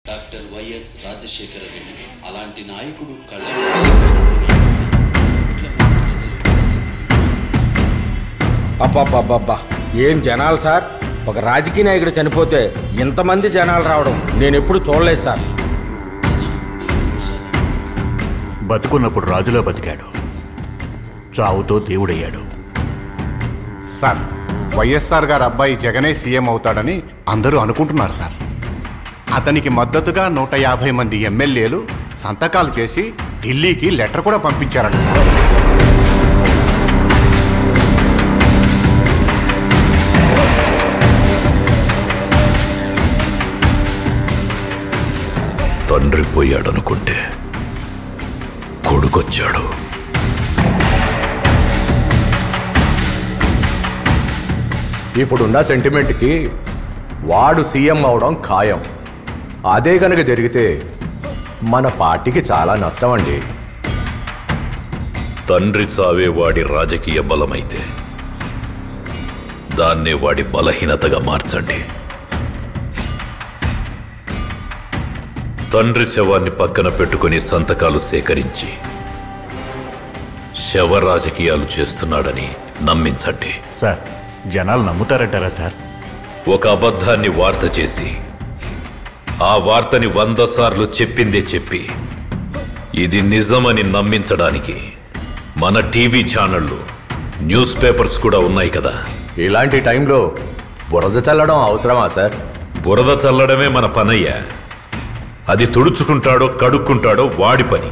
Doctor YS Rajasekhara Reddy అలాంటి నాయకుడు అబ్బబ్బబ్బబ్బా ఏం జనాలు సార్. ఒక రాజకీయ నాయకుడు చనిపోతే ఇంతమంది జనాలు రావడం నేను ఎప్పుడు చూడలేదు సార్. బతుకున్నప్పుడు రాజులా బతికాడు, చావుతో దేవుడయ్యాడు. సార్, వైఎస్ఆర్ గారు అబ్బాయి జగనే సీఎం అవుతాడని అందరూ అనుకుంటున్నారు సార్. అతనికి మద్దతుగా 150 మంది ఎమ్మెల్యేలు సంతకాలు చేసి ఢిల్లీకి లెటర్ కూడా పంపించారట. తండ్రి పోయాడనుకుంటే కొడుకొచ్చాడు. ఇప్పుడున్న సెంటిమెంట్కి వాడు సీఎం అవడం ఖాయం. అదే కనుక జరిగితే మన పార్టీకి చాలా నష్టం అండి. తండ్రి చావే వాడి రాజకీయ బలమైతే దాన్నే వాడి బలహీనతగా మార్చండి. తండ్రి శవాన్ని పక్కన పెట్టుకుని సంతకాలు సేకరించి శవ రాజకీయాలు చేస్తున్నాడని నమ్మించండి. సార్, జనాలు నమ్ముతారంటారా సార్? ఒక అబద్ధాన్ని వార్త చేసి ఆ వార్తని 100 సార్లు చెప్పిందే చెప్పి ఇది నిజమని నమ్మించడానికి మన టీవీ ఛానళ్లు, న్యూస్ పేపర్స్ కూడా ఉన్నాయి కదా. ఇలాంటి టైంలో బురద చల్లడం అవసరమా సార్? బురద చల్లడమే మన పనయ్యా. అది తుడుచుకుంటాడో కడుక్కుంటాడో వాడి పని.